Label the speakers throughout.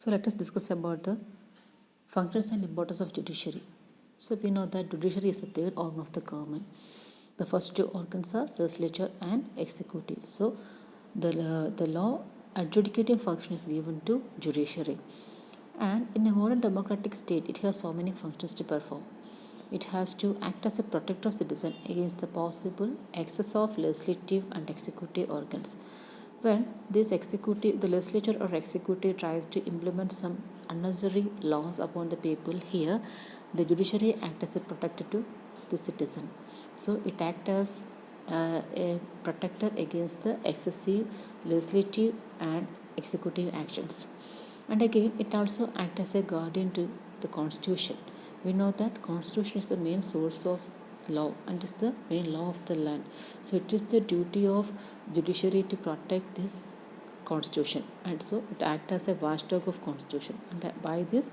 Speaker 1: So let us discuss about the functions and importance of judiciary. So we know that judiciary is the third organ of the government. The first two organs are legislature and executive. So the law adjudicating function is given to judiciary. And in a modern democratic state, it has so many functions to perform. It has to act as a protector of citizen against the possible excess of legislative and executive organs. When the legislature or executive tries to implement some unnecessary laws upon the people, here the judiciary acts as a protector to the citizen. So it acts as a protector against the excessive legislative and executive actions. And again, it also acts as a guardian to the constitution. We know that constitution is the main source of law and is the main law of the land. So it is the duty of judiciary to protect this constitution, and so it acts as a watchdog of constitution, and by this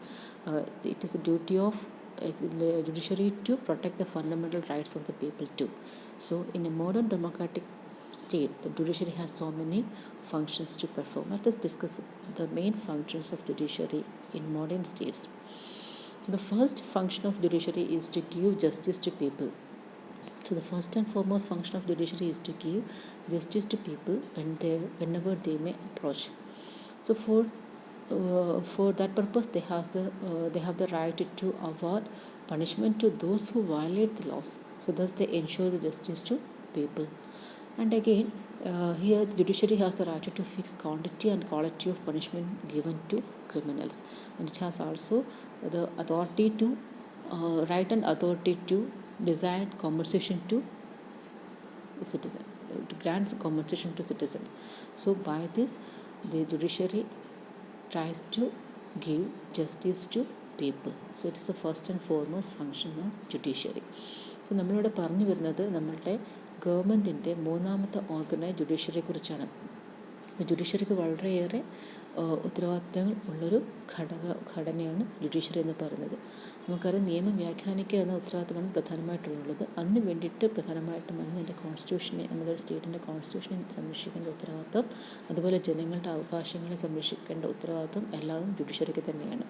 Speaker 1: it is the duty of judiciary to protect the fundamental rights of the people too. So in a modern democratic state, the judiciary has so many functions to perform. Let us discuss the main functions of judiciary in modern states. The first function of judiciary is to give justice to people. So the first and foremost function of judiciary is to give justice to people whenever they may approach. So for that purpose, they have the right to award punishment to those who violate the laws. So thus they ensure the justice to people. And again, here the judiciary has the right to fix quantity and quality of punishment given to criminals, and it has also the authority to right and authority to decide compensation to citizens, to grant compensation to citizens. So by this, the judiciary tries to give justice to people. So it is the first and foremost function of judiciary. So നമ്മളിവിടെ പറഞ്ഞു വരുന്നത് നമ്മളുടെ ഗവൺമെൻറ്റിൻ്റെ മൂന്നാമത്തെ ഓർഗനായ ജുഡീഷ്യറിയെ കുറിച്ചാണ്. ജുഡീഷ്യറിക്ക് വളരെയേറെ ഉത്തരവാദിത്തങ്ങൾ ഉള്ളൊരു ഘടനയാണ് ജുഡീഷ്യറി എന്ന് പറയുന്നത്. നമുക്കറിയാം, നിയമം വ്യാഖ്യാനിക്കുക എന്ന ഉത്തരവാദിത്തമാണ് പ്രധാനമായിട്ടുള്ളത്. അതിന് വേണ്ടിയിട്ട് പ്രധാനമായിട്ടും അതിൻ്റെ കോൺസ്റ്റിറ്റ്യൂഷനെ, നമ്മുടെ സ്റ്റേറ്റിൻ്റെ കോൺസ്റ്റിറ്റ്യൂഷനെ സംരക്ഷിക്കേണ്ട ഉത്തരവാദിത്തം, അതുപോലെ ജനങ്ങളുടെ അവകാശങ്ങളെ സംരക്ഷിക്കേണ്ട ഉത്തരവാദിത്തം എല്ലാം ജുഡീഷ്യറിക്ക് തന്നെയാണ്.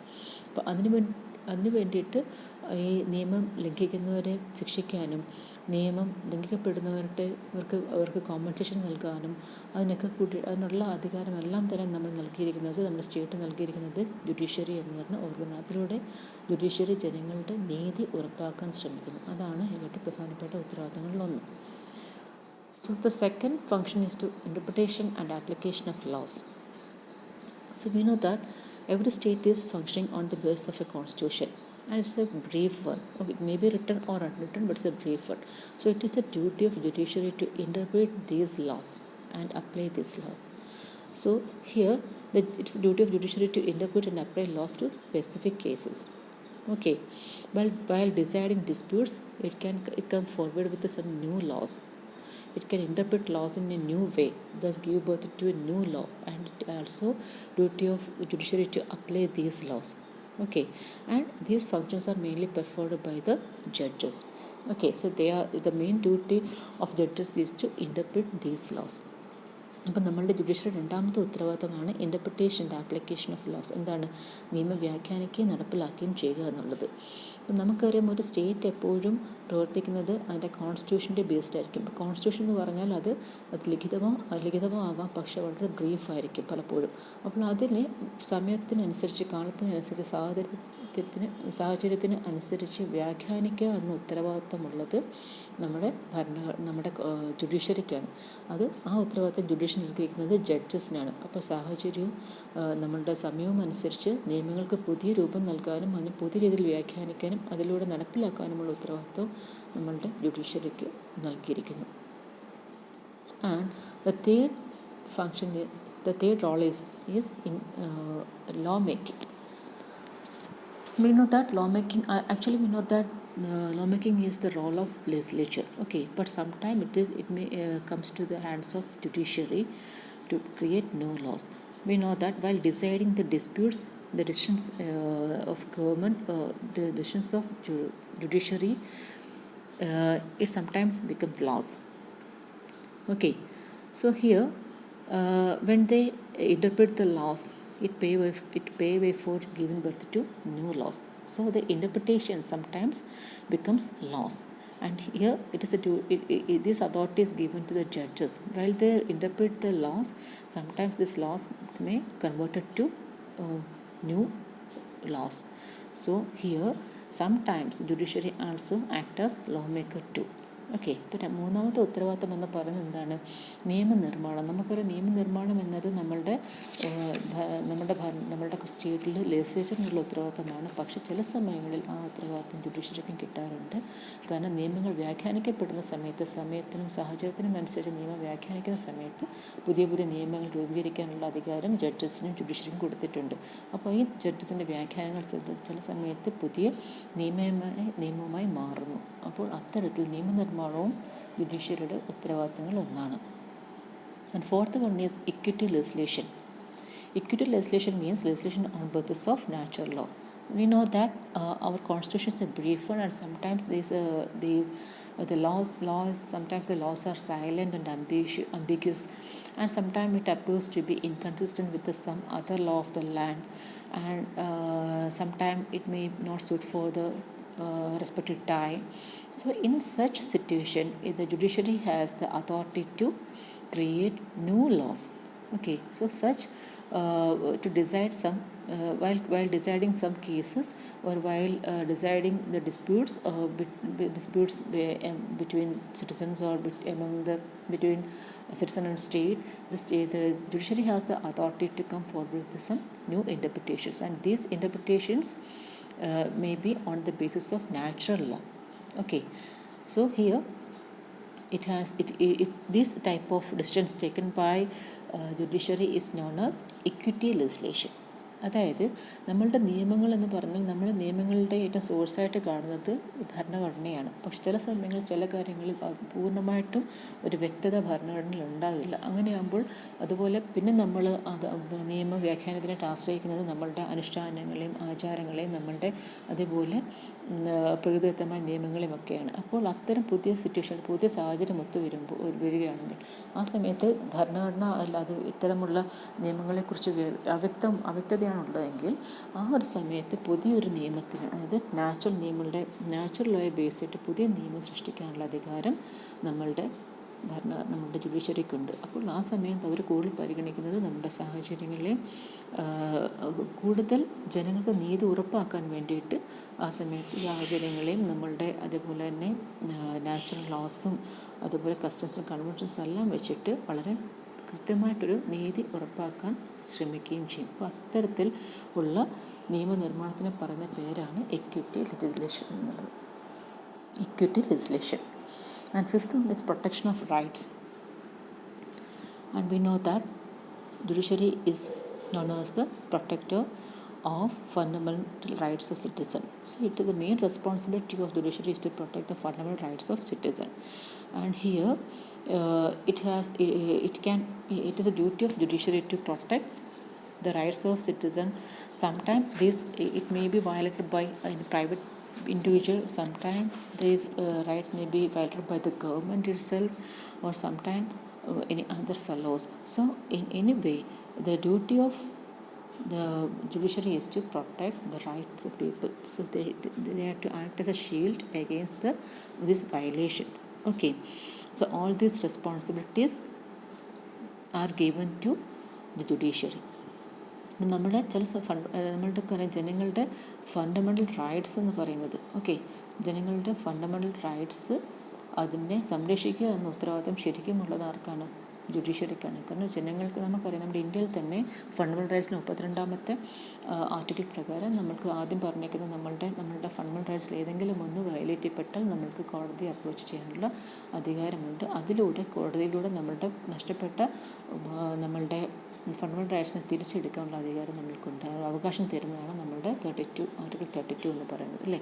Speaker 1: അപ്പോൾ അതിനു വേണ്ടിയിട്ട് ഈ നിയമം ലംഘിക്കുന്നവരെ ശിക്ഷിക്കാനും നിയമം അവർക്ക് കോമ്പൻസേഷൻ നൽകാനും അതിനുള്ള അധികാരമെല്ലാം തന്നെ നമ്മുടെ സ്റ്റേറ്റ് നൽകിയിരിക്കുന്നത് ജുഡീഷ്യറി എന്ന് പറഞ്ഞ ഓർഗൻ. അതിലൂടെ ജുഡീഷ്യറി ജനങ്ങളുടെ നീതി ഉറപ്പാക്കാൻ ശ്രമിക്കുന്നു. അതാണ് ഇതിൻ്റെ പ്രധാനപ്പെട്ട ഉത്തരവാദിത്തങ്ങളിലൊന്ന്. So the second function is to interpretation and application of laws. So we know that every state is functioning on the basis of a constitution, and it's a brief one. Okay, it may be written or unwritten, but it's a brief one. So it is the duty of judiciary to interpret these laws and apply these laws. So here it's the duty of judiciary to interpret and apply laws to specific cases. Okay, while deciding disputes, it come forward with some new laws. It can interpret laws in a new way, thus give birth to a new law, and it also duty of judiciary to apply these laws. Okay, and these functions are mainly performed by the judges. Okay, so the main duty of judges is to interpret these laws. അപ്പം നമ്മളുടെ judiciary രണ്ടാമത്തെ ഉത്തരവാദിത്തമാണ് interpretation and application of laws. എന്താണ്? നിയമം വ്യാഖ്യാനിക്കുകയും നടപ്പിലാക്കുകയും ചെയ്യുക എന്നുള്ളത്. അപ്പം നമുക്കറിയാം, ഒരു സ്റ്റേറ്റ് എപ്പോഴും പ്രവർത്തിക്കുന്നത് അതിൻ്റെ കോൺസ്റ്റിറ്റ്യൂഷൻ്റെ ബേസ്ഡ് ആയിരിക്കും. ഇപ്പോൾ കോൺസ്റ്റിറ്റ്യൂഷൻ എന്ന് പറഞ്ഞാൽ അത് അലിഖിതമോ ആകാം, പക്ഷേ വളരെ ബ്രീഫായിരിക്കും പലപ്പോഴും. അപ്പോൾ അതിനെ സമയത്തിനനുസരിച്ച്, കാലത്തിനനുസരിച്ച്, സാഹചര്യത്തിന് അനുസരിച്ച് വ്യാഖ്യാനിക്കുക എന്ന ഉത്തരവാദിത്തമുള്ളത് നമ്മുടെ ജുഡീഷ്യറിക്കാണ്. ആ ഉത്തരവാദിത്തം ജുഡീഷ്യറി നൽകിയിരിക്കുന്നത് ജഡ്ജസിനാണ്. അപ്പോൾ സാഹചര്യവും നമ്മളുടെ സമയവും അനുസരിച്ച് നിയമങ്ങൾക്ക് പുതിയ രൂപം നൽകാനും അതിന് പുതിയ രീതിയിൽ വ്യാഖ്യാനിക്കാനും അതിലൂടെ നടപ്പിലാക്കാനുമുള്ള ഉത്തരവാദിത്തം നമ്മളുടെ ജുഡീഷ്യറിക്ക് നൽകിയിരിക്കുന്നു. And the third role is in law making. We know that lawmaking is the role of legislature. Okay, but sometimes it may comes to the hands of judiciary to create new laws. We know that while deciding the disputes, the decisions of government, the decisions of judiciary, it sometimes becomes laws. Okay, so here when they interpret the laws, pay way for giving birth to new laws. So the interpretation sometimes becomes laws, and here it is this authority is given to the judges. While they interpret the laws, sometimes these laws may converted to new laws. So here sometimes the judiciary also act as lawmaker too. Okay. ഇപ്പോൾ മൂന്നാമത്തെ ഉത്തരവാദിത്തം എന്ന് പറയുന്നത് എന്താണ്? നിയമനിർമ്മാണം. നമുക്കൊരു നിയമനിർമ്മാണം എന്നത് നമ്മളുടെ സ്റ്റേറ്റിൽ ലെജിസ്ലേച്ചറിനുള്ള ഉത്തരവാദിത്തമാണ്. പക്ഷേ ചില സമയങ്ങളിൽ ആ ഉത്തരവാദിത്തം ജുഡീഷ്യറിക്കും കിട്ടാറുണ്ട്. കാരണം നിയമങ്ങൾ വ്യാഖ്യാനിക്കപ്പെടുന്ന സമയത്തിനും സാഹചര്യത്തിനും അനുസരിച്ച് നിയമം വ്യാഖ്യാനിക്കുന്ന സമയത്ത് പുതിയ പുതിയ നിയമങ്ങൾ രൂപീകരിക്കാനുള്ള അധികാരം ജഡ്ജസിനും ജുഡീഷ്യറിക്കും കൊടുത്തിട്ടുണ്ട്. അപ്പോൾ ഈ ജഡ്ജസിൻ്റെ വ്യാഖ്യാനങ്ങൾ ചില സമയത്ത് പുതിയ നിയമമായി മാറുന്നു. അപ്പോൾ അത്തരത്തിൽ നിയമനിർമ്മാണവും ജുഡീഷ്യറിയുടെ ഉത്തരവാദിത്തങ്ങൾ ഒന്നാണ്. And fourth one is equity legislation. Equity legislation means legislation on basis of natural law. We know that our constitution is a brief one, and sometimes sometimes the laws are silent and ambiguous, and sometimes it appears to be inconsistent with some other law of the land, and sometimes it may not suit for the respective time. So in such situation, the judiciary has the authority to create new laws. Okay, so such to decide some while deciding some cases, or while deciding the disputes between citizens, or between citizen and state, the judiciary has the authority to come forward with some new interpretations, and these interpretations may be on the basis of natural law. Okay, so here this type of decisions taken by judiciary is known as equity legislation. അതായത് നമ്മളുടെ നിയമങ്ങൾ എന്ന് പറഞ്ഞാൽ നമ്മൾ നിയമങ്ങളുടെ ഏറ്റവും സോഴ്സായിട്ട് കാണുന്നത് ഭരണഘടനയാണ്. പക്ഷെ ചില സമയങ്ങളിൽ ചില കാര്യങ്ങളിൽ പൂർണ്ണമായിട്ടും ഒരു വ്യക്തത ഭരണഘടനയിൽ ഉണ്ടാകില്ല. അങ്ങനെയാകുമ്പോൾ അതുപോലെ പിന്നെ നമ്മൾ നിയമ വ്യാഖ്യാനത്തിനായിട്ട് ആശ്രയിക്കുന്നത് നമ്മളുടെ അനുഷ്ഠാനങ്ങളെയും ആചാരങ്ങളെയും നമ്മളുടെ അതേപോലെ പ്രകൃതിദത്തമായ നിയമങ്ങളെയും ഒക്കെയാണ്. അപ്പോൾ അത്തരം പുതിയ പുതിയ സാഹചര്യം വരികയാണെങ്കിൽ ആ സമയത്ത് ഭരണഘടന അല്ലാതെ ഇത്തരമുള്ള നിയമങ്ങളെക്കുറിച്ച് അവ്യക്തതയാണുള്ളതെങ്കിൽ ആ ഒരു സമയത്ത് പുതിയൊരു നിയമത്തിന്, അതായത് നാച്ചുറൽ ലോയെ ബേസ് ചെയ്തിട്ട് പുതിയ നിയമം സൃഷ്ടിക്കാനുള്ള അധികാരം നമ്മളുടെ ജുഡീഷ്യറിക്കുണ്ട്. അപ്പോൾ ആ സമയത്ത് അവർ കൂടുതൽ പരിഗണിക്കുന്നത് നമ്മുടെ സാഹചര്യങ്ങളെ കൂടുതൽ ജനങ്ങൾക്ക് നീതി ഉറപ്പാക്കാൻ വേണ്ടിയിട്ട് ആ സമയത്ത് സാഹചര്യങ്ങളെയും നമ്മളുടെ അതേപോലെ തന്നെ നാച്ചുറൽ ലോസും അതുപോലെ കസ്റ്റംസും കൺവെൻഷൻസും എല്ലാം വെച്ചിട്ട് വളരെ കൃത്യമായിട്ടൊരു നീതി ഉറപ്പാക്കാൻ ശ്രമിക്കുകയും ചെയ്യും. അപ്പോൾ അത്തരത്തിൽ ഉള്ള നിയമനിർമ്മാണത്തിന് പറയുന്ന പേരാണ് എക്വിറ്റി ലെജിസ്ലേഷൻ എന്നുള്ളത്. equity legislation. And fifth one is protection of rights. And we know that judiciary is known as the protector of fundamental rights of citizen. So it is the main responsibility of judiciary is to protect the fundamental rights of citizen. And here it is a duty of judiciary to protect the rights of citizen. Sometimes it may be violated by a private individual, sometimes these rights may be violated by the government itself, or sometimes any other fellows. So in any way, the duty of the judiciary is to protect the rights of people. So they have to act as a shield against these violations. Okay, so all these responsibilities are given to the judiciary. നമ്മളുടെ ജനങ്ങളുടെ fundamental rights എന്ന് പറയുന്നത്, ജനങ്ങളുടെ fundamental rights അതിനെ സംരക്ഷിക്കുക എന്ന ഉത്തരവാദിത്തം ശരിക്കുമുള്ളത് ആർക്കാണ്? ജുഡീഷ്യറിക്കാണ്. കാരണം ജനങ്ങൾക്ക് നമുക്കറിയാം, നമ്മുടെ ഇന്ത്യയിൽ തന്നെ ഫണ്ടമെൻ്റൽ റൈറ്റ്സിന് 32ാമത്തെ ആർട്ടിക്കിൾ പ്രകാരം നമ്മൾക്ക് ആദ്യം പറഞ്ഞേക്കുന്നത് നമ്മളുടെ ഫണ്ടമെൻ്റൽ റൈറ്റ്സിൽ ഏതെങ്കിലും ഒന്ന് വയലേറ്റ് ചെയ്യപ്പെട്ടാൽ നമ്മൾക്ക് കോടതിയെ അപ്രോച്ച് ചെയ്യാനുള്ള അധികാരമുണ്ട്. കോടതിയിലൂടെ നമ്മളുടെ നഷ്ടപ്പെട്ട നമ്മളുടെ ഫണ്ടമെൻ്റൽ റൈറ്റ്സിനെ തിരിച്ചെടുക്കാനുള്ള അധികാരം നമ്മൾക്കുണ്ട്. അവകാശം തരുന്നതാണ് നമ്മളുടെ ആർട്ടിക്കിൾ 32 എന്ന് പറയുന്നത്, അല്ലേ?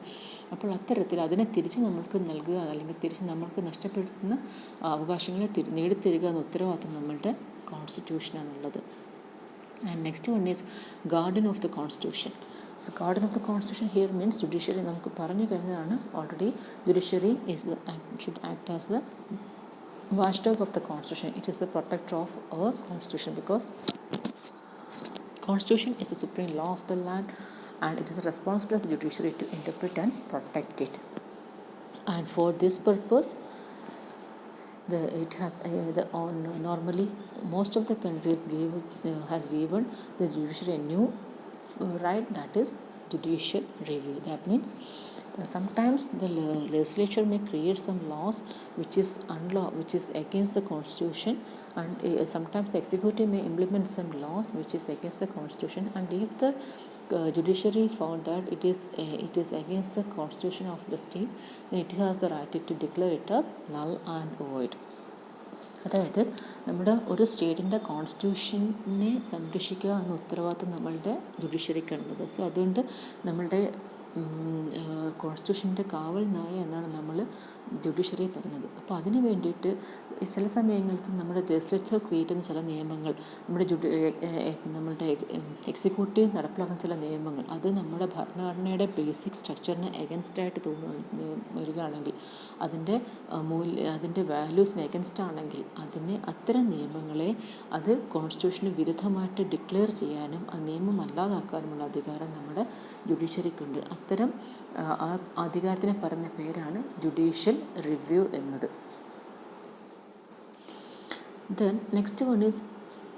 Speaker 1: അപ്പോൾ അത്തരത്തിൽ അതിനെ തിരിച്ച് നമ്മൾക്ക് നൽകുക, അല്ലെങ്കിൽ തിരിച്ച് നമ്മൾക്ക് നഷ്ടപ്പെടുത്തുന്ന അവകാശങ്ങളെ നേടിത്തരിക എന്ന ഉത്തരവാദിത്വം നമ്മളുടെ കോൺസ്റ്റിറ്റ്യൂഷനാണുള്ളത്. And next one is guardian of the constitution. So guardian of the constitution here means judiciary. നമുക്ക് പറഞ്ഞു കഴിഞ്ഞതാണ് already, judiciary should act as the watchdog of the constitution. It is the protector of our constitution, because Constitution is the supreme law of the land, and it is the responsibility of the judiciary to interpret and protect it. And for this purpose, normally most of the countries has given the judiciary a new right, that is judicial review. That means sometimes the legislature may create some laws which is against the constitution, and sometimes the executive may implement some laws which is against the constitution, and if the judiciary found that it is against the constitution of the state, then it has the right to declare it as null and void. അതായത് നമ്മുടെ ഒരു സ്റ്റേറ്റിൻ്റെ കോൺസ്റ്റിറ്റ്യൂഷനെ സംരക്ഷിക്കുക എന്ന ഉത്തരവാദിത്വം നമ്മളുടെ ജുഡീഷ്യറിക്കുള്ളത്. So അതുകൊണ്ട് നമ്മളുടെ കോൺസ്റ്റിറ്റ്യൂഷൻ്റെ കാവൽ നായ എന്നാണ് നമ്മൾ ജുഡീഷ്യറിയെ പറയുന്നത്. അപ്പോൾ അതിന് വേണ്ടിയിട്ട് ചില സമയങ്ങൾക്ക് നമ്മുടെ ലെജിസ്ലേച്ചർ ക്രിയേറ്റ് ചെയ്യുന്ന ചില നിയമങ്ങൾ, നമ്മളുടെ എക്സിക്യൂട്ടീവ് നടപ്പിലാക്കുന്ന ചില നിയമങ്ങൾ, അത് നമ്മുടെ ഭരണഘടനയുടെ ബേസിക് സ്ട്രക്ചറിന് എഗൻസ്റ്റായിട്ട് വരികയാണെങ്കിൽ, അതിൻ്റെ വാല്യൂസിന് എഗൻസ്റ്റ് ആണെങ്കിൽ അത്തരം നിയമങ്ങളെ അത് കോൺസ്റ്റിറ്റ്യൂഷന് വിരുദ്ധമായിട്ട് ഡിക്ലെയർ ചെയ്യാനും അത് നിയമം അല്ലാതാക്കാനുമുള്ള അധികാരം നമ്മുടെ ജുഡീഷ്യറിക്കുണ്ട്. അത്തരം അധികാരത്തിനെ പറയുന്ന പേരാണ് ജുഡീഷ്യൽ റിവ്യൂ എന്നത്. Then next one is,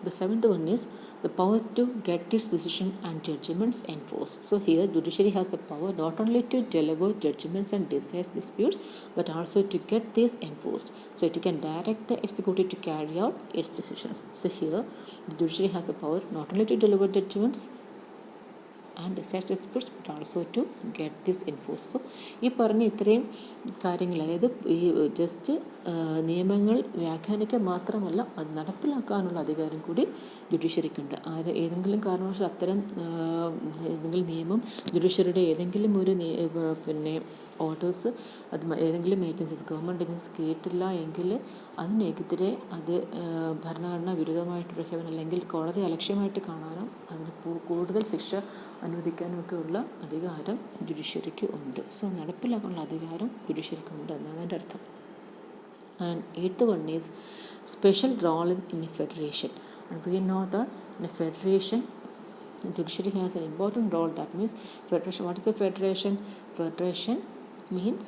Speaker 1: the seventh one is the power to get its decision and judgments enforced. So here judiciary has the power not only to deliver judgments and decide disputes, but also to get these enforced. So it can direct the executive to carry out its decisions. So here the judiciary has the power not only to deliver judgments and decide disputes, but also to get this enforced. So ഈ പറഞ്ഞ ഇത്രയും കാര്യങ്ങൾ, അതായത് ഈ just നിയമങ്ങൾ വ്യാഖ്യാനിക്കാൻ മാത്രമല്ല അത് നടപ്പിലാക്കാനുള്ള അധികാരം കൂടി ജുഡീഷ്യറിക്കുണ്ട്. ഏതെങ്കിലും കാരണവശാൽ അത്തരം ഏതെങ്കിലും നിയമം ജുഡീഷ്യറിയുടെ ഏതെങ്കിലും ഒരു ഓർഡേഴ്സ് അത് ഏതെങ്കിലും ഏജൻസീസ്, ഗവൺമെൻറ് ഏജൻസീസ് കേട്ടില്ല എങ്കിൽ അതിനെതിരെ അത് ഭരണഘടനാ വിരുദ്ധമായിട്ട് പ്രഖ്യാപനം അല്ലെങ്കിൽ കോടതി അലക്ഷ്യമായിട്ട് കാണാനോ അതിന് കൂടുതൽ ശിക്ഷ അനുവദിക്കാനുമൊക്കെ ഉള്ള അധികാരം ജുഡീഷ്യറിക്ക് ഉണ്ട്. സോ നടപ്പിലാക്കാനുള്ള അധികാരം ജുഡീഷ്യറിക്കുണ്ട് എന്നാണ് എൻ്റെ അർത്ഥം. And eighth one is special role in a federation. And we know that in a federation, the judiciary has an important role. That means federation. What is a federation? Federation means,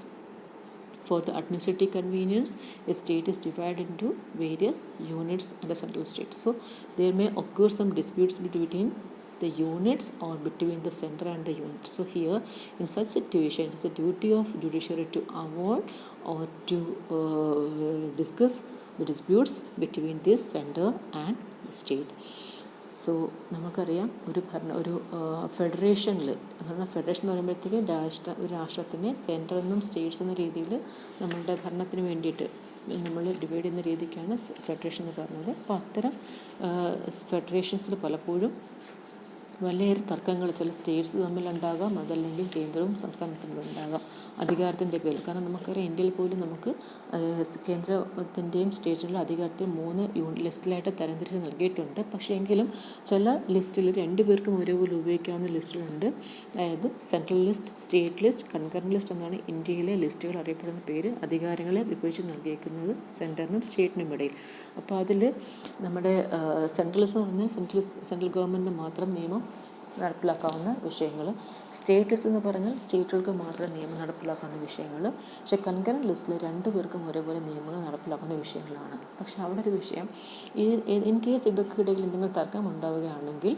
Speaker 1: for the administrative convenience, a state is divided into various units and a central state. So there may occur some disputes between the units or between the center and the unit. So here in such situation, it is the duty of judiciary to avoid or to discuss the disputes between this center and the state. So നമുക്കറിയാം ഒരു ഫെഡറേഷനിൽ, കാരണം federation എന്ന് പറയുമ്പോഴത്തേക്ക് ഒരു രാഷ്ട്രത്തിനെ central എന്നും States എന്ന രീതിയിൽ നമ്മളുടെ ഭരണത്തിന് വേണ്ടിയിട്ട് നമ്മൾ ഡിവൈഡ് ചെയ്യുന്ന രീതിക്കാണ് ഫെഡറേഷൻ എന്ന് പറയുന്നത്. അപ്പോൾ അത്തരം ഫെഡറേഷൻസിൽ പലപ്പോഴും വലിയൊരു തർക്കങ്ങൾ ചില സ്റ്റേറ്റ്സ് തമ്മിലുണ്ടാകാം, അതല്ലെങ്കിൽ കേന്ദ്രവും സംസ്ഥാനവും തമ്മിലുണ്ടാകാം അധികാരത്തിൻ്റെ പേരിൽ. കാരണം നമുക്കറിയാം ഇന്ത്യയിൽ പോലും നമുക്ക് കേന്ദ്രത്തിൻ്റെയും സ്റ്റേറ്റുകളുടെ അധികാരത്തിൽ 3 ലിസ്റ്റിലായിട്ട് തരംതിരിച്ച് നൽകിയിട്ടുണ്ട്. പക്ഷേ എങ്കിലും ചില ലിസ്റ്റിൽ 2 പേർക്കും ഒരേപോലെ ഉപയോഗിക്കാവുന്ന ലിസ്റ്റുകളുണ്ട്. അതായത് central list, state list, concurrent list എന്നാണ് ഇന്ത്യയിലെ ലിസ്റ്റുകൾ അറിയപ്പെടുന്ന പേര്. അധികാരങ്ങളെ വിഭജിച്ച് നൽകിയിരിക്കുന്നത് സെൻറ്ററിനും സ്റ്റേറ്റിനും ഇടയിൽ. അപ്പോൾ അതിൽ നമ്മുടെ സെൻട്രൽ ലിസ്റ്റ് എന്ന് പറഞ്ഞാൽ സെൻട്രൽ ഗവൺമെൻറ്റിന് മാത്രം നിയമം നടപ്പിലാക്കാവുന്ന വിഷയങ്ങൾ, സ്റ്റേറ്റ് ലിസ്റ്റ് എന്ന് പറഞ്ഞാൽ സ്റ്റേറ്റുകൾക്ക് മാത്രം നിയമം നടപ്പിലാക്കാവുന്ന വിഷയങ്ങൾ. പക്ഷേ കൺകറൻറ്റ് ലിസ്റ്റിൽ 2 പേർക്കും ഒരേപോലെ നിയമങ്ങൾ നടപ്പിലാക്കുന്ന വിഷയങ്ങളാണ്. പക്ഷേ അവിടെ ഒരു വിഷയം, ഇൻ കേസ് ഇവർക്കിടയിൽ എന്തെങ്കിലും തർക്കം ഉണ്ടാവുകയാണെങ്കിൽ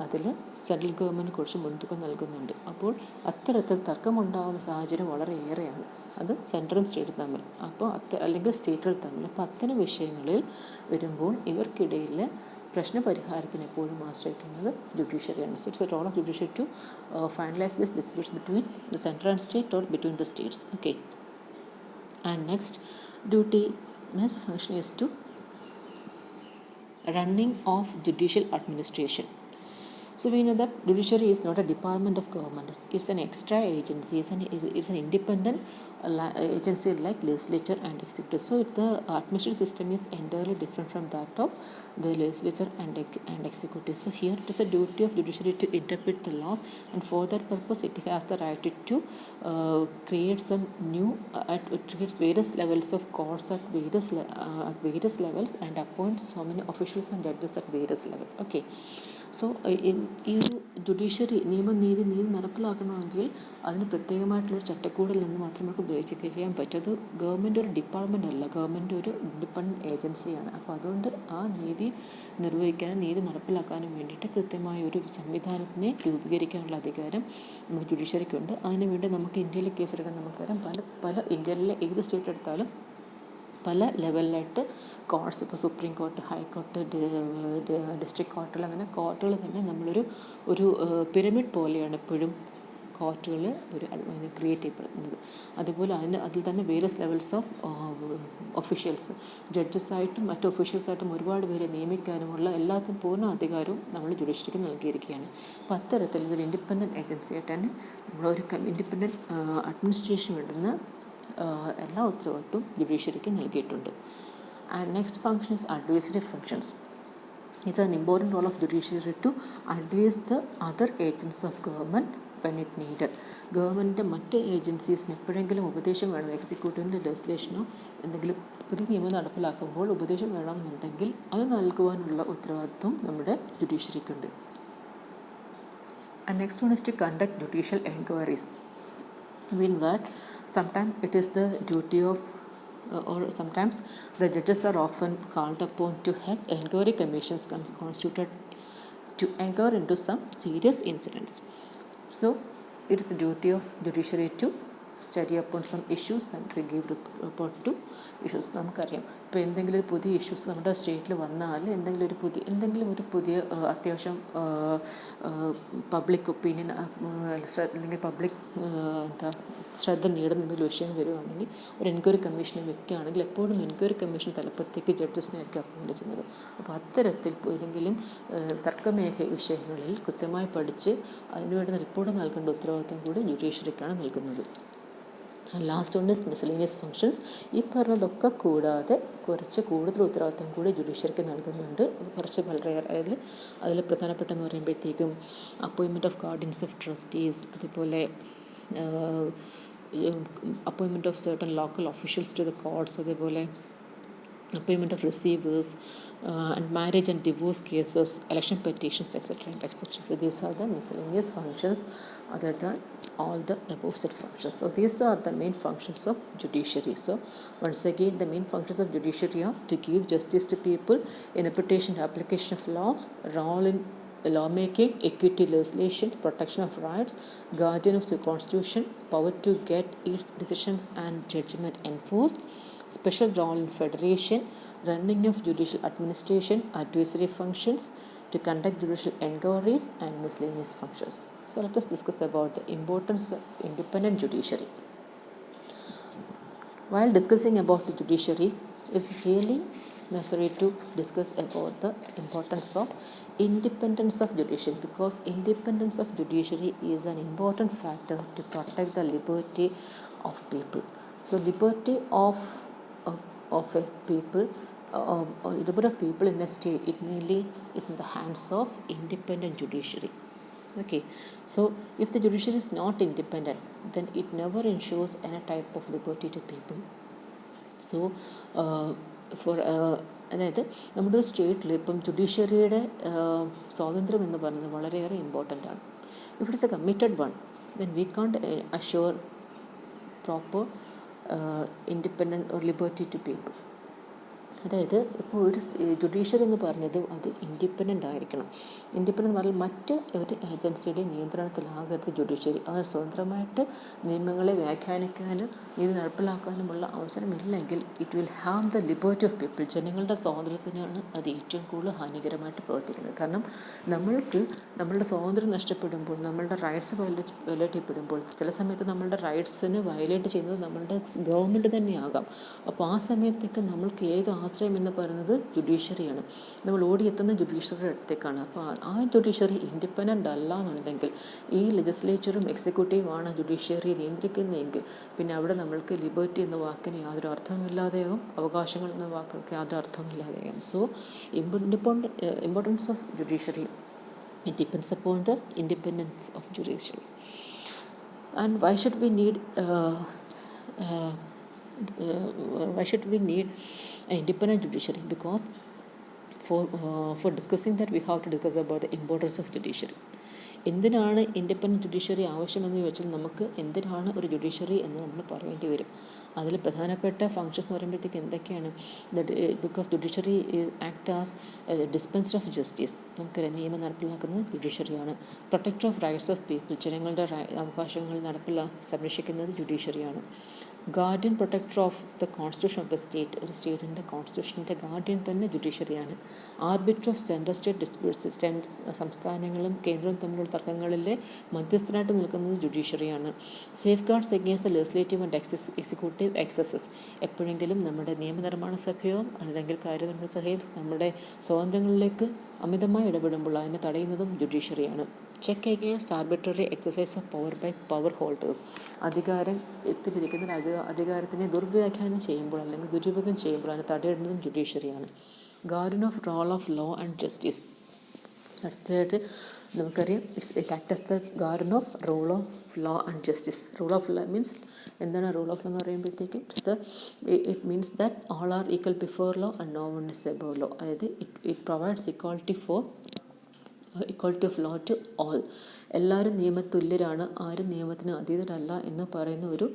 Speaker 1: അതിൽ സെൻട്രൽ ഗവൺമെൻറ് കുറച്ച് മുൻതൂക്കം നൽകുന്നുണ്ട്. അപ്പോൾ അത്തരത്തിൽ തർക്കമുണ്ടാകുന്ന സാഹചര്യം വളരെയേറെയാണ്. അത് സെൻട്രലും സ്റ്റേറ്റും തമ്മിൽ, അപ്പോൾ അല്ലെങ്കിൽ സ്റ്റേറ്റുകൾ തമ്മിൽ. അപ്പോൾ അത്തരം വിഷയങ്ങളിൽ വരുമ്പോൾ ഇവർക്കിടയിൽ പ്രശ്നപരിഹാരത്തിന് എപ്പോഴും ആശ്രയിക്കുന്നത് ജുഡീഷ്യറിയാണ്. So it's a role of judiciary to finalise this disputes between the central and state or between the states. Okay. And next next function is to running of judicial administration. So we know that judiciary is not a department of government. It's an extra agency. It's an independent agency like legislature and executive. So the administrative system is entirely different from that of the legislature and executive. So here it is a duty of judiciary to interpret the laws, and for that purpose it has the right to create some new it creates various levels of courts at various levels and appoint so many officials and judges at various levels. Okay. So ഈ ഒരു judiciary നീതി നടപ്പിലാക്കണമെങ്കിൽ അതിന് പ്രത്യേകമായിട്ടുള്ളൊരു ചട്ടക്കൂടിൽ നിന്ന് മാത്രം നമുക്ക് ഉപയോഗിച്ച് ചെയ്യാൻ പറ്റും. അത് ഗവൺമെൻറ് ഒരു ഡിപ്പാർട്ട്മെൻ്റ് അല്ല, ഗവൺമെൻറ് ഒരു ഇൻഡിപെൻഡൻറ്റ് ഏജൻസിയാണ്. അപ്പോൾ അതുകൊണ്ട് ആ നീതി നിർവഹിക്കാനും നീതി നടപ്പിലാക്കാനും വേണ്ടിയിട്ട് കൃത്യമായ ഒരു സംവിധാനത്തിനെ രൂപീകരിക്കാനുള്ള അധികാരം നമ്മുടെ ജുഡീഷ്യറിക്കുണ്ട്. അതിനുവേണ്ടി നമുക്ക് ഇന്ത്യയിലെ കേസെടുക്കാൻ നമുക്കറിയാം, പല ഇന്ത്യയിലെ ഏത് സ്റ്റേറ്റ് എടുത്താലും പല ലെവലിലായിട്ട് കോർട്സ്, ഇപ്പോൾ സുപ്രീം കോർട്ട്, ഹൈക്കോർട്ട്, ഡിസ്ട്രിക്ട് കോർട്ടുകൾ, അങ്ങനെ കോർട്ടുകൾ തന്നെ ഒരു പിരമിഡ് പോലെയാണ് എപ്പോഴും കോർട്ടുകൾ ക്രിയേറ്റ് ചെയ്യപ്പെടുന്നത്. അതുപോലെ അതിൽ തന്നെ വേരിയസ് ലെവൽസ് ഓഫ് ഒഫീഷ്യൽസ്, ജഡ്ജസായിട്ടും മറ്റ് ഒഫീഷ്യൽസായിട്ടും ഒരുപാട് പേരെ നിയമിക്കാനുമുള്ള എല്ലാത്തിനും പൂർണ്ണ അധികാരവും നമ്മൾ ജുഡീഷ്യറിക്ക് നൽകിയിരിക്കുകയാണ്. അപ്പോൾ അത്തരത്തിൽ ഇതൊരു ഇൻഡിപെൻഡൻറ്റ് ഏജൻസി ആയിട്ട് തന്നെ നമ്മളൊരു ഇൻഡിപെൻഡൻറ്റ് അഡ്മിനിസ്ട്രേഷൻ വേണ്ടുന്ന എല്ലാ ഉത്തരവാദിത്വവും ജുഡീഷ്യറിക്ക് നൽകിയിട്ടുണ്ട്. And next function is advisory functions. It's an important role of judiciary to advise the other agencies of government when it needed. ഗവൺമെൻറ്റിൻ്റെ മറ്റ് ഏജൻസീസിന് എപ്പോഴെങ്കിലും ഉപദേശം വേണം, എക്സിക്യൂട്ടീവിൻ്റെ ലെജിസ്ലേഷനോ എന്തെങ്കിലും പുതിയ നിയമം നടപ്പിലാക്കുമ്പോൾ ഉപദേശം വേണമെന്നുണ്ടെങ്കിൽ അത് നൽകുവാനുള്ള ഉത്തരവാദിത്വം നമ്മുടെ ജുഡീഷ്യറിക്കുണ്ട്. And next one is to conduct judicial enquiries. mean that sometimes it is the duty of or sometimes the judges are often called upon to head inquiry commissions constituted to inquire into some serious incidents. So it is the duty of judiciary to study upon some issues and give report to issues. നമുക്കറിയാം, ഇപ്പോൾ എന്തെങ്കിലും ഒരു പുതിയ issues നമ്മുടെ സ്റ്റേറ്റിൽ വന്നാൽ എന്തെങ്കിലും ഒരു പുതിയ അത്യാവശ്യം പബ്ലിക് ഒപ്പീനിയൻ അല്ലെങ്കിൽ പബ്ലിക് ശ്രദ്ധ നേടുന്ന എന്തെങ്കിലും വിഷയം വരുവാണെങ്കിൽ ഒരു എൻക്വയറി കമ്മീഷനെ വെക്കുകയാണെങ്കിൽ എപ്പോഴും എൻക്വയറി കമ്മീഷൻ തലപ്പത്തേക്ക് ജഡ്ജസിനെയൊക്കെ അപ്പോയിൻറ്റ് ചെയ്യുന്നത്. അപ്പോൾ അത്തരത്തിൽ ഏതെങ്കിലും തർക്കമേഖ വിഷയങ്ങളിൽ കൃത്യമായി പഠിച്ച് അതിനുവേണ്ടി റിപ്പോർട്ട് നൽകേണ്ട ഉത്തരവാദിത്വം കൂടി ജുഡീഷ്യറിക്കാണ് നൽകുന്നത്. Last one is miscellaneous functions. ഈ പറഞ്ഞതൊക്കെ കൂടാതെ കുറച്ച് കൂടുതൽ ഉത്തരവാദിത്വം കൂടി ജുഡീഷ്യറിക്ക് നൽകുന്നുണ്ട്. കുറച്ച് വളരെ അതിൽ പ്രധാനപ്പെട്ടെന്ന് പറയുമ്പോഴത്തേക്കും appointment of guardians of trustees, അതുപോലെ appointment of certain local officials to the courts, അതേപോലെ appointment of receivers and marriage and divorce cases, election petitions, etc. etc. So these are the miscellaneous functions other than all the above said functions. So these are the main functions of judiciary. So once again, the main functions of judiciary are to give justice to people, interpretation and application of laws, role in lawmaking, equity legislation, protection of rights, guardian of the constitution, power to get its decisions and judgment enforced, special role in federation, running of judicial administration, advisory functions, to conduct judicial inquiries, and miscellaneous functions. So let us discuss about the importance of independent judiciary. While discussing about the judiciary, it's really necessary to discuss about the importance of independence of judiciary, because independence of judiciary is an important factor to protect the liberty of people. So liberty of a people, liberty of people in a state, it mainly is in the hands of independent judiciary. Okay, so if the judiciary is not independent, then it never ensures any type of liberty to people. So for അതായത് നമ്മുടെ ഒരു സ്റ്റേറ്റിൽ ഇപ്പം ജുഡീഷ്യറിയുടെ സ്വാതന്ത്ര്യം എന്ന് പറയുന്നത് വളരെയേറെ important ആണ്. If it is a committed one, then we can't assure proper independent or liberty to people. അതായത് ഇപ്പോൾ ഒരു ജുഡീഷ്യറി എന്ന് പറഞ്ഞത് അത് ഇൻഡിപെൻഡൻ്റ് ആയിരിക്കണം. ഇൻഡിപെൻഡൻ്റ് പറഞ്ഞാൽ മറ്റ് ഒരു ഏജൻസിയുടെ നിയന്ത്രണത്തിലാകരുത് ജുഡീഷ്യറി. അത് സ്വതന്ത്രമായിട്ട് നിയമങ്ങളെ വ്യാഖ്യാനിക്കാനും നീതി നടപ്പിലാക്കാനുമുള്ള അവസരമില്ലെങ്കിൽ it will harm the liberty of people. ജനങ്ങളുടെ സ്വാതന്ത്ര്യത്തിനാണ് അത് ഏറ്റവും കൂടുതൽ ഹാനികരമായിട്ട് പ്രവർത്തിക്കുന്നത്. കാരണം നമ്മളുടെ സ്വാതന്ത്ര്യം നഷ്ടപ്പെടുമ്പോൾ, നമ്മളുടെ റൈറ്റ്സ് വയലേറ്റ് ചെയ്യപ്പെടുമ്പോൾ, ചില സമയത്ത് നമ്മളുടെ റൈറ്റ്സിന് വയലേറ്റ് ചെയ്യുന്നത് നമ്മളുടെ ഗവൺമെൻറ് തന്നെയാകാം. അപ്പോൾ ആ സമയത്തേക്ക് നമ്മൾക്ക് ഏക ആശ്രയം എന്ന് പറയുന്നത് ജുഡീഷ്യറിയാണ്. നമ്മൾ ഓടിയെത്തുന്ന ജുഡീഷ്യറിയുടെ അടുത്തേക്കാണ്. അപ്പോൾ ആ ജുഡീഷ്യറി ഇൻഡിപെൻഡൻ്റ് അല്ല എന്നുണ്ടെങ്കിൽ, ഈ ലെജിസ്ലേച്ചറും എക്സിക്യൂട്ടീവാണ് ജുഡീഷ്യറിയെ നിയന്ത്രിക്കുന്നതെങ്കിൽ, പിന്നെ അവിടെ നമ്മൾക്ക് ലിബർട്ടി എന്ന വാക്കിന് യാതൊരു അർത്ഥമില്ലാതെയാകും, അവകാശങ്ങൾ എന്ന വാക്കുകൾക്ക് യാതൊരു അർത്ഥമില്ലാതെയാകും. So importance of judiciary, it depends upon the independence of judiciary. And why should we need an independent judiciary? Because for discussing that, we have to discuss about the importance of judiciary. എന്തിനാണ് independent judiciary ആവശ്യമെന്ന് ചോദിച്ചാൽ നമുക്ക് എന്തിനാണ് ഒരു judiciary എന്ന് നമ്മൾ പറയേണ്ടി വരും. അതിൽ പ്രധാനപ്പെട്ട ഫങ്ഷൻസ് എന്ന് പറയുമ്പോഴത്തേക്ക് എന്തൊക്കെയാണ്? Because judiciary act as dispenser of justice. നമുക്കറിയാം നിയമം നടപ്പിലാക്കുന്നത് ജുഡീഷ്യറിയാണ്. Protector of rights of people, ജനങ്ങളുടെ അവകാശങ്ങൾ സംരക്ഷിക്കുന്നത് ജുഡീഷ്യറിയാണ്. Guardian protector of the constitution of the state, ഒരു സ്റ്റേറ്റിൻ്റെ കോൺസ്റ്റിറ്റ്യൂഷൻ്റെ ഗാർഡിയൻ തന്നെ ജുഡീഷ്യറിയാണ്. Arbiter of central state disputes, സംസ്ഥാനങ്ങളും കേന്ദ്രവും തമ്മിലുള്ള തർക്കങ്ങളിലെ മധ്യസ്ഥനായിട്ട് നിൽക്കുന്നത് ജുഡീഷ്യറിയാണ്. Safeguards against the legislative and executive excesses, എപ്പോഴെങ്കിലും നമ്മുടെ നിയമനിർമ്മാണ സഭയോ അല്ലെങ്കിൽ കാര്യനിർവഹണ സഭയോ നമ്മുടെ സ്വാതന്ത്ര്യങ്ങളിലേക്ക് അമിതമായി ഇടപെടുമ്പോൾ അതിനെ തടയുന്നതും ജുഡീഷ്യറിയാണ്. Check against arbitrary exercise of power by power holders, അധികാരത്തിലിരിക്കുന്ന അധികാരത്തിനെ ദുർവ്യാഖ്യാനം ചെയ്യുമ്പോൾ അല്ലെങ്കിൽ ദുരുപയോഗം ചെയ്യുമ്പോൾ അതിനെ തടയിടുന്നതും ജുഡീഷ്യറിയാണ്. Guardian of role of law and justice, അടുത്തതായിട്ട് നമുക്കറിയാം it act as the guardian of rule of law and justice. Rule of law means എന്താണ് റൂൾ ഓഫ് ലോ എന്ന് പറയുമ്പോഴത്തേക്കും it means that all are equal before law and no one is above law. അതായത് it provides equality of law to all. എല്ലാവരും നിയമതുല്യരാണ്, ആരും നിയമത്തിന് അതീതരല്ല എന്ന് പറയുന്ന ഒരു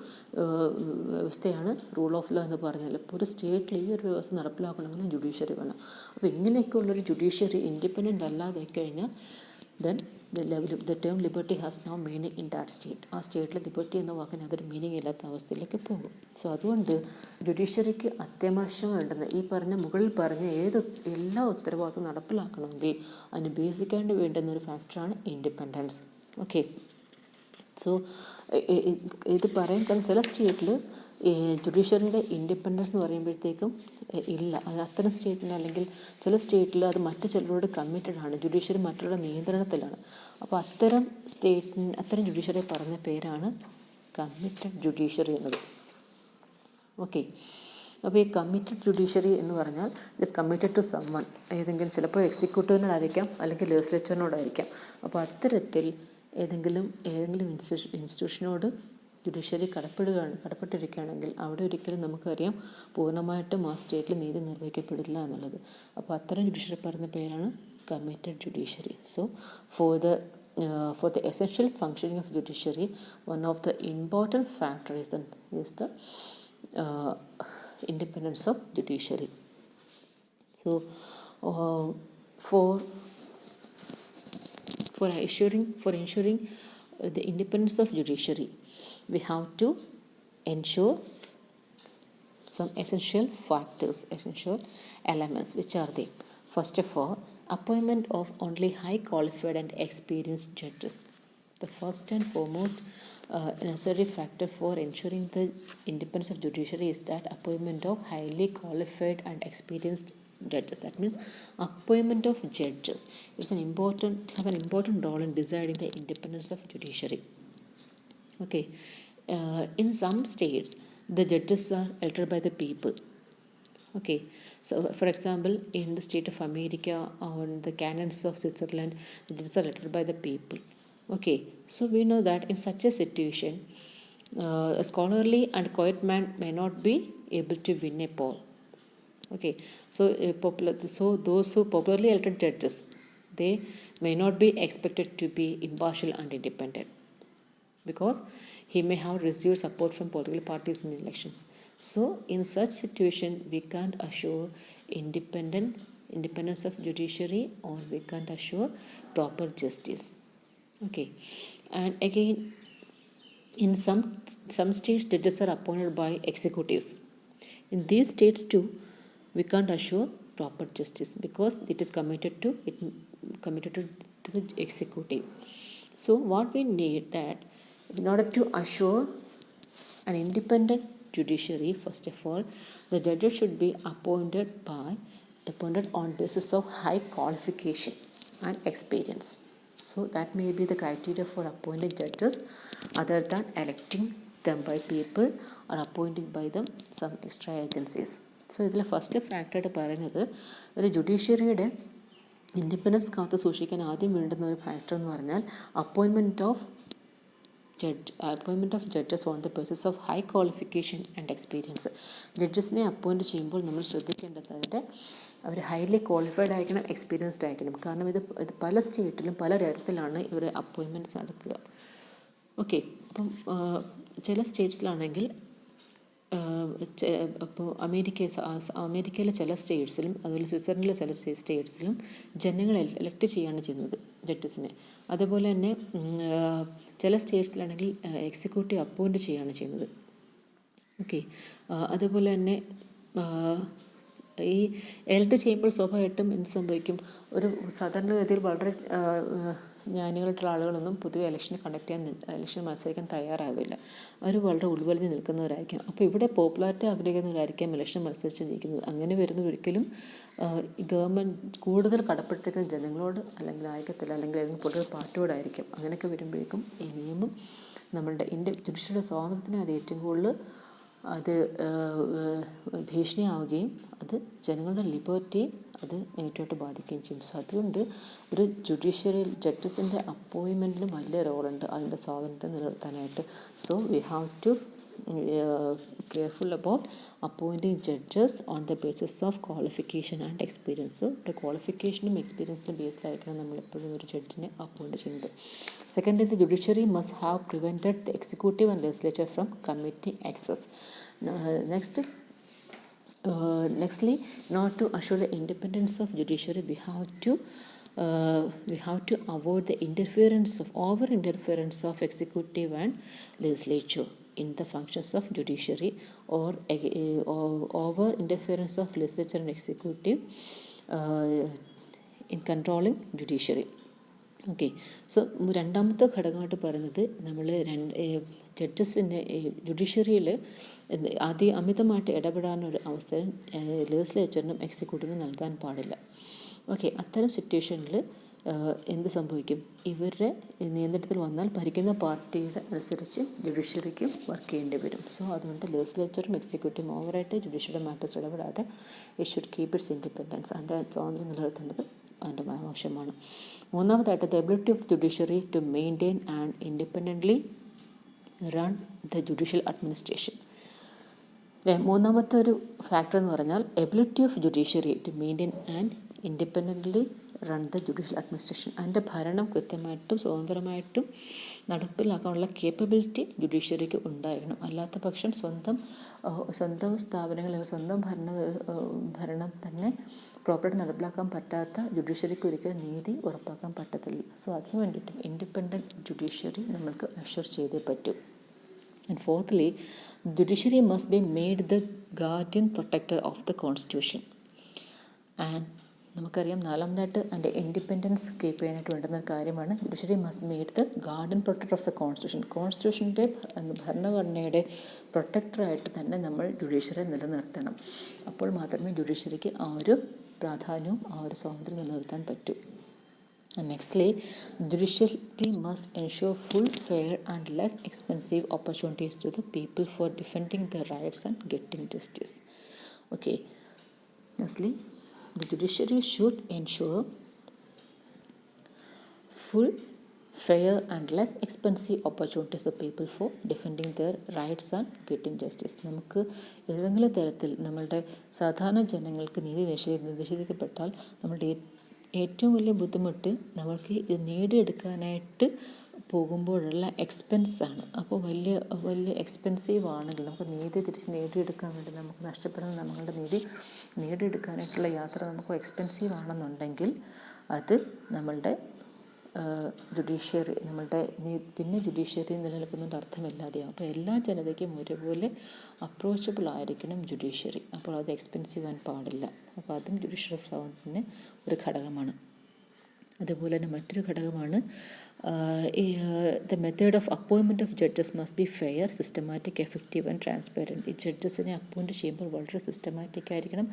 Speaker 1: വ്യവസ്ഥയാണ് റൂൾ ഓഫ് ലോ എന്ന് പറഞ്ഞാൽ. ഇപ്പോൾ ഒരു സ്റ്റേറ്റിൽ ഈ ഒരു വ്യവസ്ഥ നടപ്പിലാക്കണമെങ്കിൽ ജുഡീഷ്യറി വേണം. അപ്പോൾ ഇങ്ങനെയൊക്കെ ഉള്ളൊരു ജുഡീഷ്യറി ഇൻഡിപെൻഡൻ്റ് അല്ലാതെ കഴിഞ്ഞാൽ then the term liberty has no meaning in that state. ആ സ്റ്റേറ്റിൽ ലിബർട്ടി എന്ന വാക്കിന് അതൊരു മീനിങ് ഇല്ലാത്ത അവസ്ഥയിലേക്ക് പോകും. സോ അതുകൊണ്ട് ജുഡീഷ്യറിക്ക് അത്യാവശ്യം വേണ്ടുന്ന ഈ മുകളിൽ പറഞ്ഞ എല്ലാ ഉത്തരവാദിത്വം നടപ്പിലാക്കണമെങ്കിൽ അതിന് ബേസിക്കായിട്ട് വേണ്ടുന്ന ഒരു ഫാക്ടറാണ് ഇൻഡിപെൻഡൻസ്. ഓക്കെ, സോ ഇത് പറയാൻ കാരണം ചില സ്റ്റേറ്റിൽ ജുഡീഷ്യറിയുടെ ഇൻഡിപെൻഡൻസ് എന്ന് പറയുമ്പോഴത്തേക്കും ഇല്ല. അത് അത്തരം സ്റ്റേറ്റിന് അല്ലെങ്കിൽ ചില സ്റ്റേറ്റിൽ അത് മറ്റു ചിലരോട് കമ്മിറ്റഡ് ആണ്, ജുഡീഷ്യറി മറ്റുള്ള നിയന്ത്രണത്തിലാണ്. അപ്പോൾ അത്തരം ജുഡീഷ്യറി പറഞ്ഞ പേരാണ് കമ്മിറ്റഡ് ജുഡീഷ്യറി എന്നത്. ഓക്കെ, അപ്പോൾ ഈ കമ്മിറ്റഡ് ജുഡീഷ്യറി എന്ന് പറഞ്ഞാൽ it is committed to summon, ഏതെങ്കിലും ചിലപ്പോൾ എക്സിക്യൂട്ടീവിനോടായിരിക്കാം അല്ലെങ്കിൽ ലെജിസ്ലേച്ചറിനോടായിരിക്കാം. അപ്പോൾ അത്തരത്തിൽ ഏതെങ്കിലും ഇൻസ്റ്റിറ്റ്യൂഷനോട് ജുഡീഷ്യറി കടപ്പെട്ടിരിക്കുകയാണെങ്കിൽ അവിടെ ഒരിക്കലും നമുക്കറിയാം പൂർണ്ണമായിട്ടും ആ സ്റ്റേറ്റിൽ നീതി നിർവഹിക്കപ്പെടില്ല എന്നുള്ളത്. അപ്പോൾ അത്തരം ജുഡീഷ്യറി പറയുന്ന പേരാണ് committed judiciary. So for the essential functioning of judiciary, one of the important factors is the independence of judiciary. So for ensuring the independence of judiciary, we have to ensure some essential factors, essential elements, which are they? First of all, appointment of only high qualified and experienced judges. The first and foremost necessary factor for ensuring the independence of judiciary is that appointment of highly qualified and experienced judges. That means appointment of judges has an important role in deciding the independence of judiciary. Okay, in some states the judges are elected by the people. Okay, so for example in the state of America or the cantons of Switzerland, the judges are elected by the people. Okay, so we know that in such a situation a scholarly and quiet man may not be able to win a poll. Okay, so those who popularly elected judges, they may not be expected to be impartial and independent, because he may have received support from political parties in elections. So in such situation we can't assure independence of judiciary, or we can't assure proper justice. Okay, and again in some states judges are appointed by executives. In these states too we can't assure proper justice, because it is committed to the executive. So what we need that in order to assure an independent judiciary, first of all the judges should be appointed on basis of high qualification and experience. So that may be the criteria for appointing judges, other than electing them by people or appointing by them some extra agencies. So ഇതിൽ first ഫാക്ടറായിട്ട് പറയുന്നത് ഒരു ജുഡീഷ്യറിയുടെ independence കാത്തു സൂക്ഷിക്കാൻ ആദ്യം വേണ്ടുന്ന ഒരു factor എന്ന് പറഞ്ഞാൽ appointment of appointment of judges on the basis of high qualification and experience. ജഡ്ജസിനെ അപ്പോയിൻറ്റ് ചെയ്യുമ്പോൾ നമ്മൾ ശ്രദ്ധിക്കേണ്ടത് അവർ ഹൈലി ക്വാളിഫൈഡ് ആയിരിക്കണം, എക്സ്പീരിയൻസ്ഡ് ആയിരിക്കണം. കാരണം ഇത് പല സ്റ്റേറ്റിലും പല തരത്തിലാണ് ഇവർ അപ്പോയിൻമെൻറ്റ്സ് നടത്തുക. ഓക്കെ, അപ്പം ചില സ്റ്റേറ്റ്സിലാണെങ്കിൽ അപ്പോൾ അമേരിക്കയിലെ ചില സ്റ്റേറ്റ്സിലും അതുപോലെ സ്വിറ്റ്സർലൻഡിലെ ചില സ്റ്റേറ്റ്സിലും ജനങ്ങൾ എലക്ട് ചെയ്യാണ് ചെയ്യുന്നത് ജഡ്ജസിനെ. അതുപോലെ തന്നെ ചില സ്റ്റേറ്റ്സിലാണെങ്കിൽ എക്സിക്യൂട്ടീവ് അപ്പോയിൻറ്റ് ചെയ്യുകയാണ് ചെയ്യുന്നത്. ഓക്കെ, അതുപോലെ തന്നെ ഈ എലക്ട് ചെയ്യുമ്പോൾ സ്വാഭാവികമായിട്ടും എന്ത് സംഭവിക്കും, ഒരു സാധാരണഗതിയിൽ വളരെ ജ്ഞാനികളായിട്ടുള്ള ആളുകളൊന്നും പൊതുവെ ഇലക്ഷൻ മത്സരിക്കാൻ തയ്യാറാവില്ല. അവർ വളരെ ഉൾവലിഞ്ഞ് നിൽക്കുന്നവരായിരിക്കും. അപ്പോൾ ഇവിടെ പോപ്പുലാരിറ്റി ആഗ്രഹിക്കുന്നവരായിരിക്കാം ഇലക്ഷൻ മത്സരിച്ച് ജയിക്കുന്നത്. അങ്ങനെ വരുന്നത് ഒരിക്കലും ഗവൺമെൻറ് കൂടുതൽ കടപ്പെട്ടിരിക്കുന്ന ജനങ്ങളോട് അല്ലെങ്കിൽ ആയിരിക്കത്തില്ല, അല്ലെങ്കിൽ ഏതെങ്കിലും പൊളിറ്റിക്കൽ പാർട്ടിയോടായിരിക്കും. അങ്ങനെയൊക്കെ വരുമ്പോഴേക്കും ഈ നിയമം നമ്മളുടെ ജുഡീഷ്യറിയുടെ സ്വാതന്ത്ര്യത്തിനെ അത് ഏറ്റവും കൂടുതൽ അത് ഭീഷണിയാവുകയും അത് ജനങ്ങളുടെ ലിബർട്ടിയെ അത് നെഗറ്റീവായിട്ട് ബാധിക്കുകയും ചെയ്യും. സോ അതുകൊണ്ട് ഒരു ജുഡീഷ്യറിയിൽ ജഡ്ജസിൻ്റെ അപ്പോയിൻമെൻറ്റിന് വലിയ റോളുണ്ട് അതിൻ്റെ സ്വാതന്ത്ര്യം നിലനിർത്താനായിട്ട്. So we have to careful about appointing judges on the basis of qualification and experience. So ഇവിടെ ക്വാളിഫിക്കേഷനും എക്സ്പീരിയൻസിനും ബേസിലായിരിക്കണം നമ്മളെപ്പോഴും ഒരു ജഡ്ജിനെ അപ്പോയിൻറ്റ് ചെയ്യുന്നത്. Secondly, the judiciary must have prevented the executive and legislature from committing excess. Nextly, not to assure the independence of judiciary, we have to avoid the over interference of executive and legislature in the functions of judiciary, or over interference of legislature and executive in controlling judiciary. Okay, so രണ്ടാമത്തെ ഘടകമായിട്ട് പറയുന്നത് നമ്മൾ ജഡ്ജസിൻ്റെ ജുഡീഷ്യറിയിൽ അമിതമായിട്ട് ഇടപെടാനൊരു അവസരം ലെജിസ്ലേച്ചറിനും എക്സിക്യൂട്ടീവിനും നൽകാൻ പാടില്ല. Okay, അത്തരം സിറ്റുവേഷനിൽ എന്ത് സംഭവിക്കും, ഇവരുടെ നിയന്ത്രണത്തിൽ വന്നാൽ ഭരിക്കുന്ന പാർട്ടിയുടെ അനുസരിച്ച് ജുഡീഷ്യറിക്കും വർക്ക് ചെയ്യേണ്ടി വരും. സോ അതുകൊണ്ട് ലെജിസ്ലേച്ചറും എക്സിക്യൂട്ടീവും ഓവറായിട്ട് ജുഡീഷ്യറി മാറ്റേഴ്സ് ഇടപെടാതെ it should keep its independence, അതിൻ്റെ സ്വാതന്ത്ര്യം നിലനിർത്തേണ്ടത് അതിൻ്റെ ആവശ്യമാണ്. മൂന്നാമതായിട്ട് the ability of judiciary to maintain and independently run the judicial administration. മൂന്നാമത്തെ ഒരു ഫാക്ടർ എന്ന് പറഞ്ഞാൽ ability of judiciary to maintain and independently run the judicial administration. അതിൻ്റെ ഭരണം കൃത്യമായിട്ടും സ്വതന്ത്രമായിട്ടും നടപ്പിലാക്കാനുള്ള കേപ്പബിലിറ്റി ജുഡീഷ്യറിക്ക് ഉണ്ടായിരിക്കണം. അല്ലാത്ത പക്ഷം സ്വന്തം സ്ഥാപനങ്ങൾ സ്വന്തം ഭരണം തന്നെ പ്രോപ്പറായിട്ട് നടപ്പിലാക്കാൻ പറ്റാത്ത ജുഡീഷ്യറിക്ക് ഒരിക്കലും നീതി ഉറപ്പാക്കാൻ പറ്റത്തില്ല. സോ അതിന് വേണ്ടിയിട്ടും ഇൻഡിപെൻഡൻറ്റ് ജുഡീഷ്യറി നമ്മൾക്ക് അഷ്വർ ചെയ്തേ പറ്റൂ. And fourthly, judiciary must be made the guardian protector of the constitution. And നമുക്കറിയാം നാലാമതായിട്ട് അതിൻ്റെ ഇൻഡിപെൻഡൻസ് കീപ്പ് ചെയ്യാനായിട്ട് വേണ്ടുന്ന കാര്യമാണ് judiciary must made the guardian protector of the constitution. കോൺസ്റ്റിറ്റ്യൂഷൻ്റെ ഭരണഘടനയുടെ പ്രൊട്ടക്ടറായിട്ട് തന്നെ നമ്മൾ ജുഡീഷ്യറി നിലനിർത്തണം. അപ്പോൾ മാത്രമേ ജുഡീഷ്യറിക്ക് ആ ഒരു പ്രാധാന്യവും ആ ഒരു സ്വാതന്ത്ര്യം നിലനിർത്താൻ പറ്റൂ. And nextly, judiciary must ensure full, fair and less expensive opportunities to the people for defending their rights and getting justice. Okay. Nextly, the judiciary should ensure full, fair and less expensive opportunities to people for defending their rights and getting justice. നമുക്ക് ഏതെങ്കിലും തരത്തിൽ നമ്മളുടെ സാധാരണ ജനങ്ങൾക്ക് നീതി നിഷേധിക്കപ്പെട്ടാൽ നമ്മളുടെ ഏറ്റവും വലിയ ബുദ്ധിമുട്ട് നമ്മൾക്ക് ഇത് നേടിയെടുക്കാനായിട്ട് പോകുമ്പോഴുള്ള എക്സ്പെൻസാണ്. അപ്പോൾ വലിയ എക്സ്പെൻസീവ് ആണെങ്കിൽ നമുക്ക് നീതി തിരിച്ച് നേടിയെടുക്കാൻ വേണ്ടി നമുക്ക് നഷ്ടപ്പെടുന്ന നമ്മളുടെ നീതി നേടിയെടുക്കാനായിട്ടുള്ള യാത്ര നമുക്ക് എക്സ്പെൻസീവ് ആണെന്നുണ്ടെങ്കിൽ അത് നമ്മളുടെ ജുഡീഷ്യറി പിന്നെ ജുഡീഷ്യറി നിലനിൽക്കുന്നതിൻ്റെ അർത്ഥമില്ലാതെയാവും. അപ്പോൾ എല്ലാ ജനതയ്ക്കും ഒരുപോലെ അപ്രോച്ചബിൾ ആയിരിക്കണം ജുഡീഷ്യറി. അപ്പോൾ അത് എക്സ്പെൻസീവ് ആകാൻ പാടില്ല. അപ്പോൾ അതും ജുഡീഷ്യറി സ്വാതന്ത്ര്യത്തിൻ്റെ ഒരു ഘടകമാണ്. അതുപോലെ തന്നെ മറ്റൊരു ഘടകമാണ് the method of appointment of judges must B fair, systematic, effective and transparent. ഈ ജഡ്ജസിനെ അപ്പോയിൻറ്റ് ചെയ്യുമ്പോൾ വളരെ സിസ്റ്റമാറ്റിക് ആയിരിക്കണം,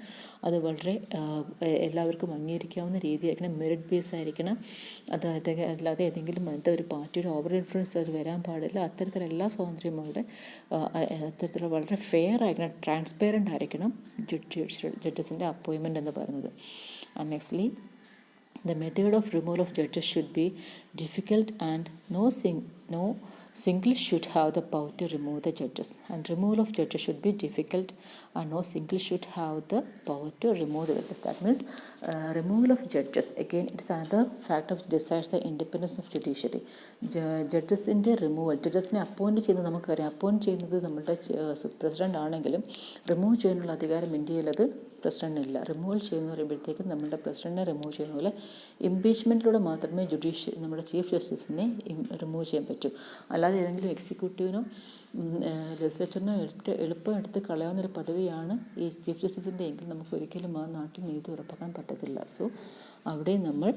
Speaker 1: അത് വളരെ എല്ലാവർക്കും അംഗീകരിക്കാവുന്ന രീതിയായിരിക്കണം, മെറിറ്റ് ബേസ് ആയിരിക്കണം. അല്ലാതെ ഏതെങ്കിലും ഒരു പാർട്ടിയുടെ ഓവർ ഇൻഫ്ലുവൻസ് അത് വരാൻ പാടില്ല. അത്തരത്തിലുള്ള എല്ലാ സ്വാതന്ത്ര്യങ്ങളുടെ അത്തരത്തിലുള്ള വളരെ ഫെയർ ആയിരിക്കണം, ട്രാൻസ്പെറൻ്റ് ആയിരിക്കണം ജഡ്ജസിൻ്റെ അപ്പോയിൻമെൻറ്റ് എന്ന് പറയുന്നത്. And nextly, the method of removal of judges should be difficult and no single should have the power to remove the judges, and removal of judges should be difficult, and no single should have the power to remove the judges. That means removal of judges, again it is another factor which decides the independence of judiciary. ജഡ്ജസിൻ്റെ removal, ജഡ്ജസിനെ appoint ചെയ്യുന്നത് നമുക്കറിയാം, appoint ചെയ്യുന്നത് നമ്മുടെ president ആണെങ്കിലും remove ചെയ്യാനുള്ള അധികാരം ഇന്ത്യയിലത് പ്രസിഡൻറ്റിനില്ല. Removal ചെയ്യുന്ന പറയുമ്പോഴത്തേക്കും നമ്മുടെ പ്രസിഡൻറ്റിനെ റിമൂവ് ചെയ്യുന്ന പോലെ ഇംപീച്ച്മെൻറ്റിലൂടെ മാത്രമേ നമ്മുടെ ചീഫ് ജസ്റ്റിസിനെ റിമൂവ് ചെയ്യാൻ പറ്റൂ. അല്ലാതെ ഏതെങ്കിലും എക്സിക്യൂട്ടീവിനോ ലെജിസ്ലേച്ചറിനോ എളുപ്പം എടുത്ത് കളയാവുന്നൊരു പദവിയാണ് ഈ ചീഫ് ജസ്റ്റിസിൻ്റെ എങ്കിൽ നമുക്ക് ഒരിക്കലും ആ നാട്ടിൽ നീതി ഉറപ്പാക്കാൻ പറ്റത്തില്ല. സോ അവിടെ നമ്മൾ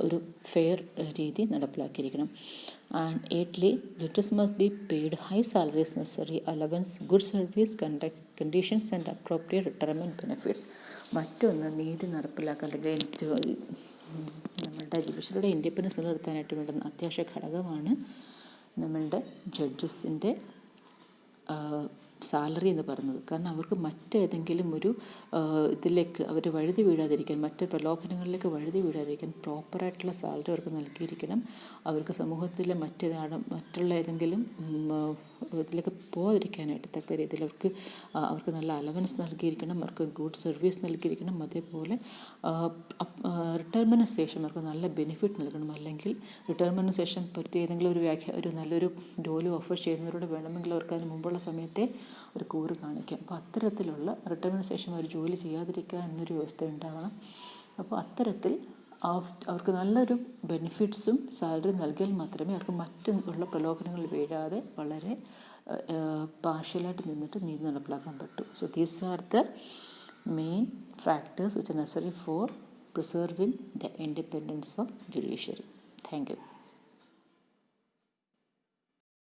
Speaker 1: ഒരു ഫെയർ രീതി നടപ്പിലാക്കിയിരിക്കണം. And 8ly, judges must be paid high salaries, necessary allowance, good service conditions and appropriate retirement benefits. മറ്റൊന്ന്, നീതി നടപ്പിലാക്കാൻ അല്ലെങ്കിൽ നമ്മളുടെ ജുഡീഷ്യറിയുടെ ഇൻഡിപെൻഡൻസ് നിലനിർത്താനായിട്ട് വേണ്ടുന്ന അത്യാവശ്യ ഘടകമാണ് നമ്മളുടെ ജഡ്ജസിൻ്റെ സാലറി എന്ന് പറയുന്നത്. കാരണം അവർക്ക് മറ്റേതെങ്കിലും ഒരു ഇതിലേക്ക് അവർ വഴുതി വീഴാതിരിക്കാൻ, മറ്റ് പ്രലോഭനങ്ങളിലേക്ക് വഴുതി വീഴാതിരിക്കാൻ പ്രോപ്പറായിട്ടുള്ള സാലറി അവർക്ക് നൽകിയിരിക്കണം. അവർക്ക് സമൂഹത്തിലെ മറ്റുള്ള ഏതെങ്കിലും ഇതിലേക്ക് പോകാതിരിക്കാനായിട്ട് തക്ക രീതിയിൽ അവർക്ക് നല്ല അലവൻസ് നൽകിയിരിക്കണം, അവർക്ക് ഗുഡ് സർവീസ് നൽകിയിരിക്കണം. അതേപോലെ റിട്ടയർമെൻറ്റിന് ശേഷം അവർക്ക് നല്ല ബെനിഫിറ്റ് നൽകണം. അല്ലെങ്കിൽ റിട്ടയർമെൻറ്റിന് ശേഷം പറ്റി ഏതെങ്കിലും ഒരു നല്ലൊരു ജോലി ഓഫർ ചെയ്യുന്നവരോട് വേണമെങ്കിൽ അവർക്ക് അതിന് മുമ്പുള്ള സമയത്തെ ഒരു കൂറ് കാണിക്കാം. അപ്പോൾ അത്തരത്തിലുള്ള റിട്ടയർമെൻറ്റിന് ശേഷം അവർ ജോലി ചെയ്യാതിരിക്കുക എന്നൊരു വ്യവസ്ഥ ഉണ്ടാകണം. അപ്പോൾ അത്തരത്തിൽ അവർക്ക് നല്ലൊരു ബെനിഫിറ്റ്സും സാലറി നൽകിയാൽ മാത്രമേ അവർക്ക് മറ്റുള്ള പ്രലോഭനങ്ങളിൽ വീഴാതെ വളരെ പാർഷ്യലായിട്ട് നിന്നിട്ട് നീതി നടപ്പിലാക്കാൻ പറ്റൂ. So these are the main factors which are necessary for preserving the independence of judiciary. Thank you.